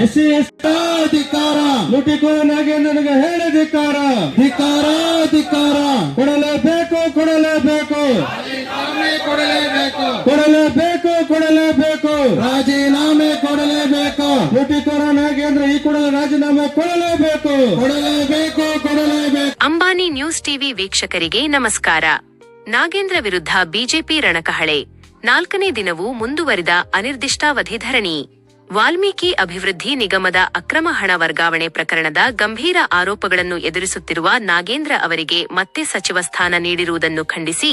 SC ಧಿಕ್ಕಾರ, ಲುಟಿಕೋ ನಾಗೇಂದ್ರನಿಗೆ ಹೇಳಿ ಧಿಕ್ಕಾರ, ಧಿಕ್ಕಾರ ಧಿಕ್ಕಾರ. ಕೊಡಲೇಬೇಕು ಕೊಡಲೇಬೇಕು ಕೊಡಲೇಬೇಕು ಕೊಡಲೇಬೇಕು ಕೊಡಲೇಬೇಕು ರಾಜೀನಾಮೆ ಕೊಡಲೇಬೇಕು. ಲುಟಿಕೋರ ನಾಗೇಂದ್ರ ಈ ಕೂಡಲೇ ರಾಜೀನಾಮೆ ಕೊಡಲೇಬೇಕು ಕೊಡಲೇಬೇಕು ಕೊಡಲೇಬೇಕು. ಅಂಬಾನಿ ನ್ಯೂಸ್ ಟಿವಿ ವೀಕ್ಷಕರಿಗೆ ನಮಸ್ಕಾರ. ನಾಗೇಂದ್ರ ವಿರುದ್ಧ ಬಿಜೆಪಿ ರಣಕಹಳೆ. 4ನೇ ದಿನವೂ ಮುಂದುವರಿದ ಅನಿರ್ದಿಷ್ಟಾವಧಿ ಧರಣಿ. ವಾಲ್ಮೀಕಿ ಅಭಿವೃದ್ಧಿ ನಿಗಮದ ಅಕ್ರಮ ಹಣ ವರ್ಗಾವಣೆ ಪ್ರಕರಣದ ಗಂಭೀರ ಆರೋಪಗಳನ್ನು ಎದುರಿಸುತ್ತಿರುವ ನಾಗೇಂದ್ರ ಅವರಿಗೆ ಮತ್ತೆ ಸಚಿವ ಸ್ಥಾನ ನೀಡಿರುವುದನ್ನು ಖಂಡಿಸಿ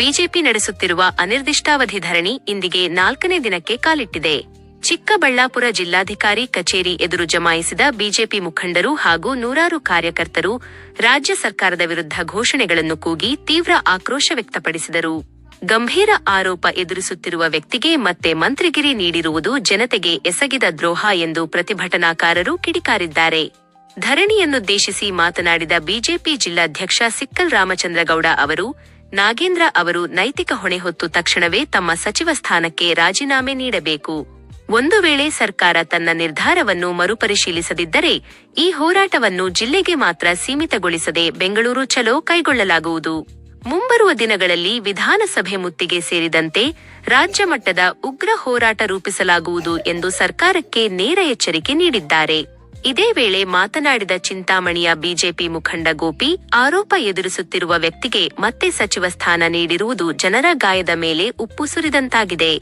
ಬಿಜೆಪಿ ನಡೆಸುತ್ತಿರುವ ಅನಿರ್ದಿಷ್ಟಾವಧಿ ಧರಣಿ ಇಂದಿಗೆ 4ನೇ ದಿನಕ್ಕೆ ಕಾಲಿಟ್ಟಿದೆ. ಚಿಕ್ಕಬಳ್ಳಾಪುರ ಜಿಲ್ಲಾಧಿಕಾರಿ ಕಚೇರಿ ಎದುರು ಜಮಾಯಿಸಿದ ಬಿಜೆಪಿ ಮುಖಂಡರು ಹಾಗೂ ನೂರಾರು ಕಾರ್ಯಕರ್ತರು ರಾಜ್ಯ ಸರ್ಕಾರದ ವಿರುದ್ಧ ಘೋಷಣೆಗಳನ್ನು ಕೂಗಿ ತೀವ್ರ ಆಕ್ರೋಶ ವ್ಯಕ್ತಪಡಿಸಿದರು. ಗಂಭೀರ ಆರೋಪ ಎದುರಿಸುತ್ತಿರುವ ವ್ಯಕ್ತಿಗೆ ಮತ್ತೆ ಮಂತ್ರಿಗಿರಿ ನೀಡಿರುವುದು ಜನತೆಗೆ ಎಸಗಿದ ದ್ರೋಹ ಎಂದು ಪ್ರತಿಭಟನಾಕಾರರು ಕಿಡಿಕಾರಿದ್ದಾರೆ. ಧರಣಿಯನ್ನುದ್ದೇಶಿಸಿ ಮಾತನಾಡಿದ ಬಿಜೆಪಿ ಜಿಲ್ಲಾಧ್ಯಕ್ಷ ಸಿಕ್ಕಲ್ ರಾಮಚಂದ್ರಗೌಡ ಅವರು, ನಾಗೇಂದ್ರ ಅವರು ನೈತಿಕ ಹೊಣೆ ಹೊತ್ತು ತಕ್ಷಣವೇ ತಮ್ಮ ಸಚಿವ ಸ್ಥಾನಕ್ಕೆ ರಾಜೀನಾಮೆ ನೀಡಬೇಕು. ಒಂದು ವೇಳೆ ಸರ್ಕಾರ ತನ್ನ ನಿರ್ಧಾರವನ್ನು ಮರುಪರಿಶೀಲಿಸದಿದ್ದರೆ ಈ ಹೋರಾಟವನ್ನು ಜಿಲ್ಲೆಗೆ ಮಾತ್ರ ಸೀಮಿತಗೊಳಿಸದೆ ಬೆಂಗಳೂರು ಚಲೋ ಕೈಗೊಳ್ಳಲಾಗುವುದು. ಮುಂಬರುವ ದಿನಗಳಲ್ಲಿ ವಿಧಾನಸಭೆ ಮುತ್ತಿಗೆ ಸೇರಿದಂತೆ ರಾಜ್ಯ ಮಟ್ಟದ ಉಗ್ರ ಹೋರಾಟ ರೂಪಿಸಲಾಗುವುದು ಎಂದು ಸರ್ಕಾರಕ್ಕೆ ನೇರ ಎಚ್ಚರಿಕೆ ನೀಡಿದ್ದಾರೆ. ಇದೇ ವೇಳೆ ಮಾತನಾಡಿದ ಚಿಂತಾಮಣಿಯ ಬಿಜೆಪಿ ಮುಖಂಡ ಗೋಪಿ, ಆರೋಪ ಎದುರಿಸುತ್ತಿರುವ ವ್ಯಕ್ತಿಗೆ ಮತ್ತೆ ಸಚಿವ ಸ್ಥಾನ ನೀಡಿರುವುದು ಜನರ ಗಾಯದ ಮೇಲೆ ಉಪ್ಪು ಸುರಿದಂತಾಗಿದೆ.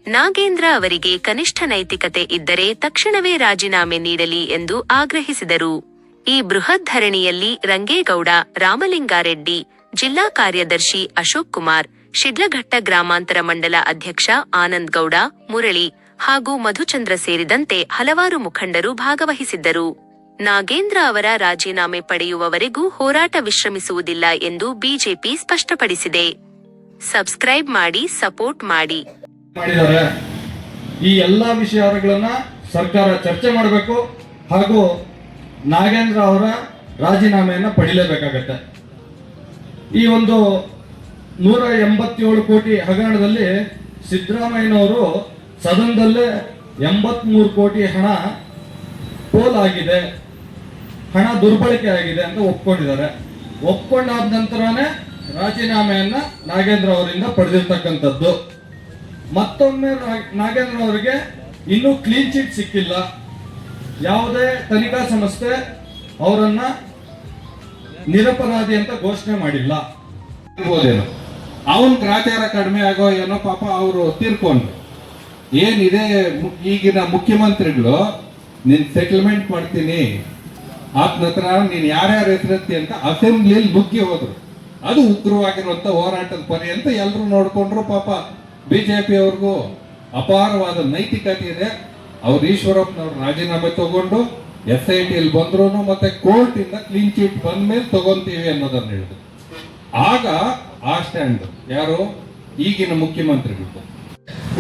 ನಾಗೇಂದ್ರ ಅವರಿಗೆ ಕನಿಷ್ಠ ನೈತಿಕತೆ ಇದ್ದರೆ ತಕ್ಷಣವೇ ರಾಜೀನಾಮೆ ನೀಡಲಿ ಎಂದು ಆಗ್ರಹಿಸಿದರು. ಈ ಬೃಹತ್ ಧರಣಿಯಲ್ಲಿ ರಂಗೇಗೌಡ, ರಾಮಲಿಂಗಾರೆಡ್ಡಿ, ಜಿಲ್ಲಾ ಕಾರ್ಯದರ್ಶಿ ಅಶೋಕ್ ಕುಮಾರ್, ಶಿಡ್ಲಘಟ್ಟ ಗ್ರಾಮಾಂತರ ಮಂಡಲ ಅಧ್ಯಕ್ಷ ಆನಂದ್ ಗೌಡ, ಮುರಳಿ ಹಾಗೂ ಮಧುಚಂದ್ರ ಸೇರಿದಂತೆ ಹಲವಾರು ಮುಖಂಡರು ಭಾಗವಹಿಸಿದ್ದರು. ನಾಗೇಂದ್ರ ಅವರ ರಾಜೀನಾಮೆ ಪಡೆಯುವವರೆಗೂ ಹೋರಾಟ ವಿಶ್ರಮಿಸುವುದಿಲ್ಲ ಎಂದು ಬಿಜೆಪಿ ಸ್ಪಷ್ಟಪಡಿಸಿದೆ. ಸಬ್ಸ್ಕ್ರೈಬ್ ಮಾಡಿ, ಸಪೋರ್ಟ್ ಮಾಡಿ. ಈ ಎಲ್ಲಾ ವಿಷಯಗಳನ್ನ ಸರ್ಕಾರ ಚರ್ಚೆ ಮಾಡಬೇಕು ಹಾಗೂ ನಾಗೇಂದ್ರ ಅವರ ರಾಜೀನಾಮೆಯನ್ನ ಪಡಿಲೇಬೇಕಾಗತ್ತೆ. ಈ ಒಂದು 187 ಕೋಟಿ ಹಗರಣದಲ್ಲಿ ಸಿದ್ದರಾಮಯ್ಯನವರು ಸದನದಲ್ಲೇ 83 ಕೋಟಿ ಹಣ ಪೋಲಾಗಿದೆ, ಹಣ ದುರ್ಬಳಕೆ ಆಗಿದೆ ಅಂತ ಒಪ್ಕೊಂಡಿದ್ದಾರೆ. ಒಪ್ಕೊಂಡಾದ ನಂತರನೇ ರಾಜೀನಾಮೆಯನ್ನ ನಾಗೇಂದ್ರ ಅವರಿಂದ ಪಡೆದಿರ್ತಕ್ಕಂಥದ್ದು. ಮತ್ತೊಮ್ಮೆ ನಾಗೇಂದ್ರ ಅವರಿಗೆ ಇನ್ನೂ ಕ್ಲೀನ್ ಚಿಟ್ ಸಿಕ್ಕಿಲ್ಲ. ಯಾವುದೇ ತನಿಖಾ ಸಂಸ್ಥೆ ಅವರನ್ನ ನಿರಪರಾಧಿ ಅಂತ ಘೋಷಣೆ ಮಾಡಿಲ್ಲ. ಅವನ್ ಗ್ರಾಚಾರ ಕಡಿಮೆ ಆಗೋ ಏನೋ ಪಾಪ ಅವರು ತೀರ್ಕೊಂಡ್ರು. ಏನಿದೆ ಈಗಿನ ಮುಖ್ಯಮಂತ್ರಿಗಳು ನಿನ್ ಸೆಟಲ್ಮೆಂಟ್ ಮಾಡ್ತೀನಿ ಆದ ನಂತರ ನೀನ್ ಯಾರ್ಯಾರ ಹೆಸರತ್ತಿ ಅಂತ ಅಸೆಂಬ್ಲಿಯಲ್ಲಿ ನುಗ್ಗಿ ಹೋದ್ರು. ಅದು ಉಗ್ರವಾಗಿರುವಂತ ಹೋರಾಟದ ಪರಿ ಅಂತ ಎಲ್ಲರೂ ನೋಡ್ಕೊಂಡ್ರು. ಪಾಪ ಬಿಜೆಪಿ ಅವ್ರಿಗೂ ಅಪಾರವಾದ ನೈತಿಕತೆ ಇದೆ. ಅವ್ರು ಈಶ್ವರಪ್ಪನವ್ರು ರಾಜೀನಾಮೆ ತಗೊಂಡು SIT ಬಂದ್ರು, ಮತ್ತೆ ಕೋರ್ಟ್ ಇಂದ ಕ್ಲೀನ್ ಚಿಟ್ ಬಂದ ಮೇಲೆ ತಗೊಂತೀವಿ ಅನ್ನೋದನ್ನ ಹೇಳಿದ್ರು. ಆಗ ಆ ಸ್ಟ್ಯಾಂಡ್ ಯಾರು ಈಗಿನ ಮುಖ್ಯಮಂತ್ರಿಗಳು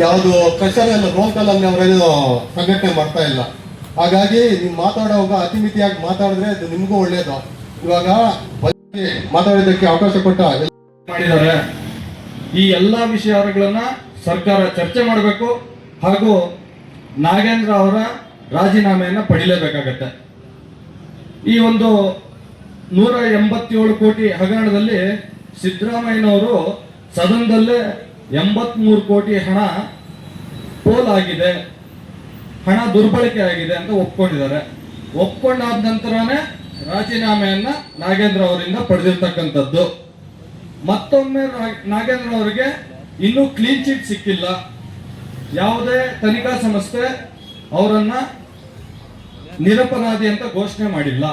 ಯಾವುದು ಪ್ರೆಷರ್ ಎಲ್ಲ ರೋಲ್ ಅನ್ನು ಅವರೇನು ಸಂಘಟನೆ ಮಾಡ್ತಾ ಇಲ್ಲ. ಹಾಗಾಗಿ ನೀವು ಮಾತಾಡುವಾಗ ಅತಿಮಿತಿಯಾಗಿ ಮಾತಾಡಿದ್ರೆ ಅದು ನಿಮಗೂ ಒಳ್ಳೇದು. ಇವಾಗ ಮಾತಾಡೋದಕ್ಕೆ ಅವಕಾಶ ಕೊಟ್ಟ ಮಾಡಿದ್ದಾರೆ. ಈ ಎಲ್ಲಾ ವಿಷಯಗಳನ್ನ ಸರ್ಕಾರ ಚರ್ಚೆ ಮಾಡಬೇಕು ಹಾಗೂ ನಾಗೇಂದ್ರ ಅವರ ರಾಜೀನಾಮೆಯನ್ನ ಪಡಿಲೇಬೇಕಾಗತ್ತೆ. ಈ ಒಂದು 187 ಕೋಟಿ ಹಗರಣದಲ್ಲಿ ಸಿದ್ದರಾಮಯ್ಯನವರು ಸದನದಲ್ಲೇ 83 ಕೋಟಿ ಹಣ ಪೋಲಾಗಿದೆ, ಹಣ ದುರ್ಬಳಕೆ ಆಗಿದೆ ಅಂತ ಒಪ್ಕೊಂಡಿದ್ದಾರೆ. ಒಪ್ಕೊಂಡಾದ ನಂತರನೇ ರಾಜೀನಾಮೆಯನ್ನ ನಾಗೇಂದ್ರ ಅವರಿಂದ ಪಡೆದಿರ್ತಕ್ಕಂಥದ್ದು. ಮತ್ತೊಮ್ಮೆ ನಾಗೇಂದ್ರ ಅವರಿಗೆ ಇನ್ನೂ ಕ್ಲೀನ್ ಚಿಟ್ ಸಿಕ್ಕಿಲ್ಲ. ಯಾವುದೇ ತನಿಖಾ ಸಂಸ್ಥೆ ಅವರನ್ನ ನಿರಪರಾಧಿ ಅಂತ ಘೋಷಣೆ ಮಾಡಿಲ್ಲ.